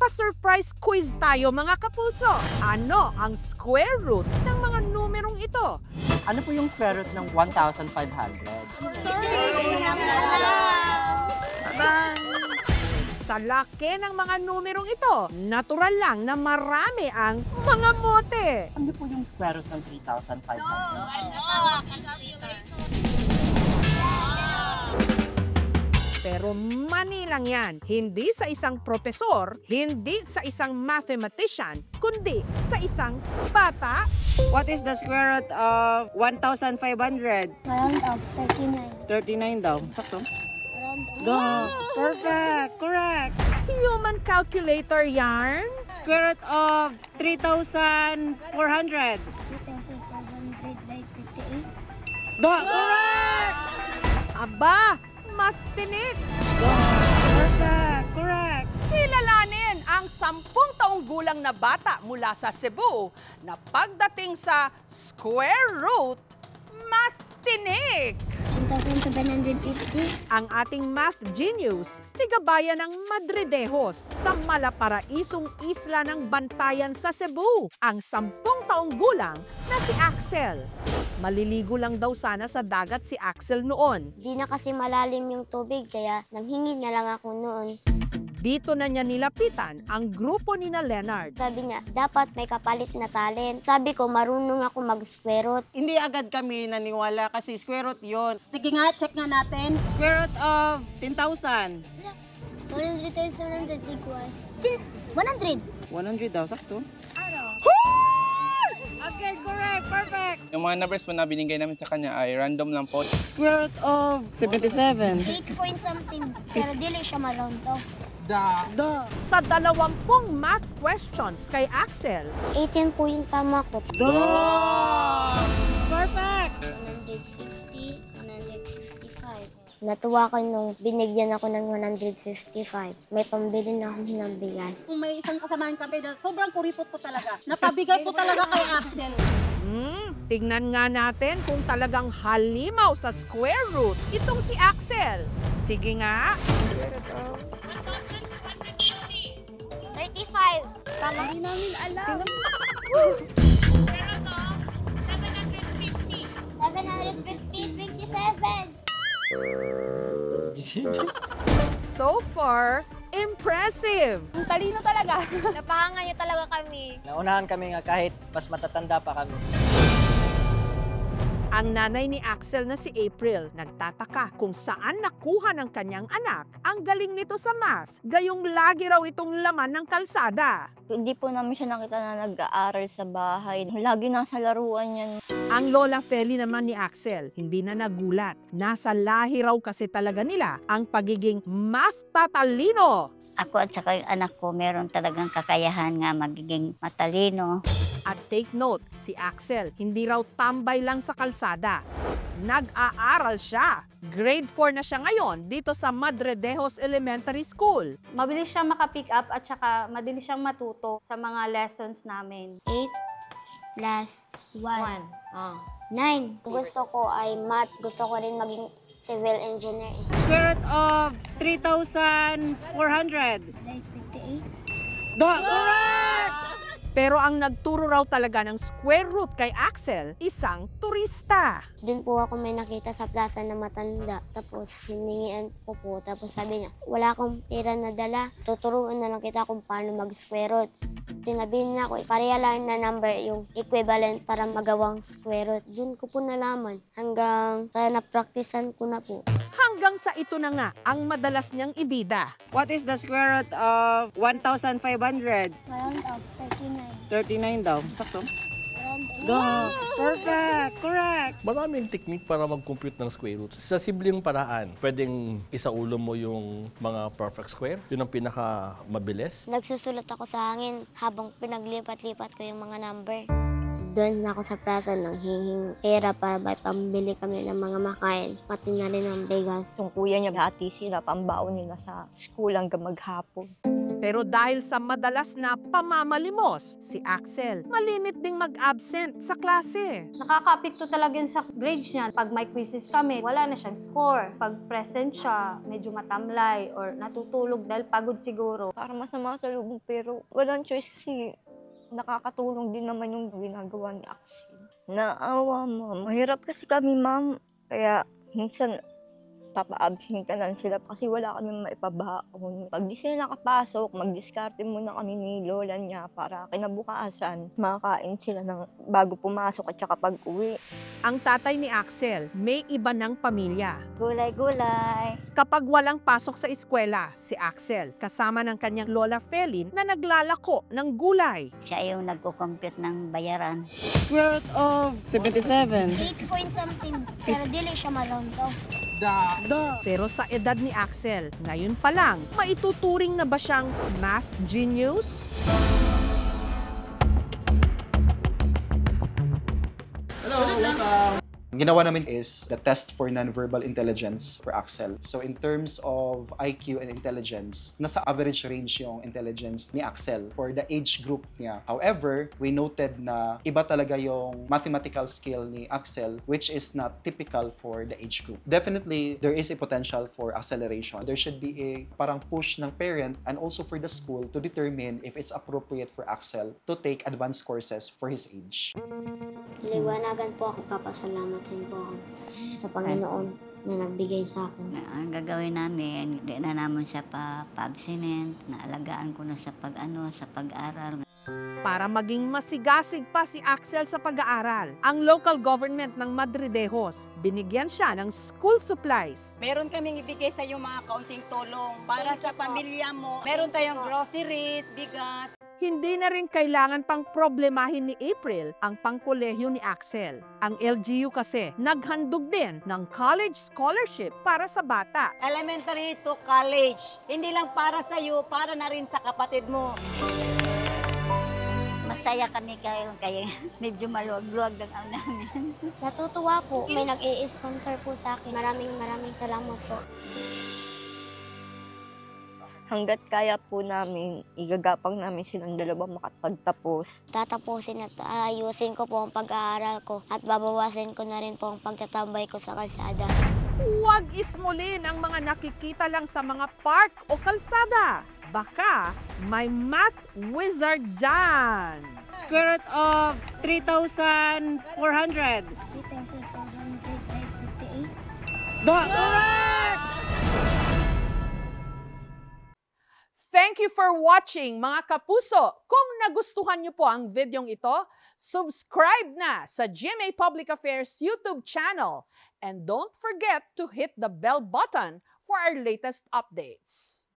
Pa-surprise quiz tayo mga kapuso. Ano ang square root ng mga numerong ito? Ano po yung square root ng 1,500? Sorry! Sa laki ng mga numerong ito, natural lang na marami ang mga mote. Ano po yung square root ng 3,500? Pero mani lang yan. Hindi sa isang profesor, hindi sa isang mathematician, kundi sa isang bata. What is the square root of 1,500? Round of 39. 39 daw. Sakto? Round of... Duh. Perfect. Correct. Human calculator yarn. Square root of 3,400. 2,500 right 58. Duh. Correct. Aba, mas tinik. Perfect. Correct. Kilalanin ang 10 taong gulang na bata mula sa Cebu na pagdating sa square root, matinig. 1,750. Ang ating math genius, tigabayan ng Madridejos sa malaparaisong isla ng Bantayan sa Cebu, ang 10 taong gulang na si Axel. Maliligo lang daw sana sa dagat si Axel noon. Di na kasi malalim yung tubig kaya nanghingi na lang ako noon. Dito na niya nilapitan ang grupo ni na Leonard. Sabi niya, dapat may kapalit na talent. Sabi ko, marunong ako mag-square root. Hindi agad kami naniwala kasi square root yun. Sige nga, check nga natin. Square root of 10,000. 100 times 100 equals 100. 100 daw. Sakto? Ano? Okay, correct. Perfect. Yung mga numbers po na binigay namin sa kanya ay random lang po. Square root of 77. 8 point something. Pero dili siya ma-round off. Duh. Sa 20 math questions kay Axel, 18 po yung tama ko. Duh. Perfect. 150, 155. Natuwa ko nung binigyan ako ng 155. May pambili na ako ng bigas. Kung may isang kasamahan kami na sobrang kuripot po talaga. Napabigay po talaga kay Axel. tignan nga natin kung talagang halimaw sa square root itong si Axel. Sige nga. 35. Tama. Hindi namin alam. 750, 27. So far, impressive! Ang talino talaga. Napahanga niyo talaga kami. Naunahan kami nga kahit mas matatanda pa kami. Ang nanay ni Axel na si April nagtataka kung saan nakuha ng kanyang anak ang galing nito sa math, gayong lagi raw itong laman ng kalsada. Hindi po namin siya nakita na nag-aaral sa bahay. Lagi nasa laruan yan. Ang lola Feli naman ni Axel, hindi na nagulat. Nasa lahi raw kasi talaga nila ang pagiging math tatalino. Ako at saka yung anak ko, meron talagang kakayahan nga magiging matalino. At take note, si Axel hindi raw tambay lang sa kalsada. Nag-aaral siya. Grade 4 na siya ngayon dito sa Madridejos Elementary School. Mabilis siyang makapick up at saka mabilis siyang matuto sa mga lessons namin. 8 plus 1. 9. Gusto ko ay math. Gusto ko rin maging civil engineer. Square root of 3,400. Like 58. Correct! Pero ang nagturo raw talaga ng square root kay Axel, isang turista. Doon po ako may nakita sa plaza na matanda. Tapos hiningian ko po. Tapos sabi niya, wala akong pera na dala. Tuturuan na lang kita kung paano mag-square root. Sinabihin niya ako, pareha lang na number yung equivalent para magawang square root. Doon ko po nalaman hanggang sa na-practicean ko na po. Hanggang sa ito na nga ang madalas niyang ibida. What is the square root of 1,500? Round of 39. 39 daw. Sakto? Round of... Perfect! Correct! Maraming technique para mag-compute ng square root. Sa simpleng paraan, pwedeng isaulo mo yung mga perfect square. Yun ang pinaka-mabilis. Nagsusulat ako sa hangin habang pinaglipat-lipat ko yung mga number. Doon ako sa plaza nang hinging pera para may pambili kami ng mga makain, pati na rin ng bigas. Yung kuya niya, hati sila, pambaon nila sa school hanggang maghapon. Pero dahil sa madalas na pamamalimos, si Axel malimit ding mag-absent sa klase. Nakaka-apekto talaga yun sa grades niya. Pag may quizzes kami, wala na siyang score. Pag present siya, medyo matamlay or natutulog dahil pagod siguro. Para masama sa lubong pero walang choice kasi nakakatulong din naman yung ginagawa ni Axel. Naawa, ma'am. Mahirap kasi kami, ma'am. Kaya minsan papa-absentan sila kasi wala kami maipabaon. Pag di sila nakapasok, mag-diskarte muna kami ni lola niya para kinabukasan makakain sila ng bago pumasok at saka pag-uwi. Ang tatay ni Axel may iba ng pamilya. Gulay-gulay. Kapag walang pasok sa eskwela, si Axel kasama ng kanyang lola Felin na naglalako ng gulay. Siya yung nagko-compute ng bayaran. Square root of 77. 8 point something, pero dili siya ma-round off. Pero sa edad ni Axel, ngayon pa lang, maituturing na ba siyang math genius? Ginawa namin is the test for nonverbal intelligence for Axel. So in terms of IQ and intelligence, nasa average range yung intelligence ni Axel for the age group niya. However, we noted na iba talaga yung mathematical skill ni Axel which is not typical for the age group. Definitely, there is a potential for acceleration. There should be a parang push ng parent and also for the school to determine if it's appropriate for Axel to take advanced courses for his age. Liwanagan po ako, papasalamat rin po ako sa Panginoon na nagbigay sa akin. Ang gagawin namin, hindi na naman siya pa-abstinent, naalagaan ko na sa pag-aral. Para maging masigasig pa si Axel sa pag-aaral, ang local government ng Madridejos, binigyan siya ng school supplies. Meron kaming ibigay sa iyo mga kaunting tulong para sa pamilya mo. Meron tayong groceries, bigas. Hindi na rin kailangan pang problemahin ni April ang pangkolehyo ni Axel. Ang LGU kasi naghandog din ng college scholarship para sa bata. Elementary to college. Hindi lang para sa iyo, para na rin sa kapatid mo. Masaya kami kayo medyo maluwag-luwag lang ang namin. Natutuwa po, may nag-i-sponsor po sa akin. Maraming salamat po. Hanggat kaya po namin, igagapang namin silang dalawa makapagtapos. Tatapusin at ayusin ko po ang pag-aaral ko at babawasin ko na rin po ang pagtatambay ko sa kalsada. Huwag ismulin ang mga nakikita lang sa mga park o kalsada. Baka may math wizard dyan. Square root of 3,400. 3,458. Correct! Thank you for watching, mga kapuso. Kung nagustuhan niyo po ang videong ito, subscribe na sa GMA Public Affairs YouTube channel. And don't forget to hit the bell button for our latest updates.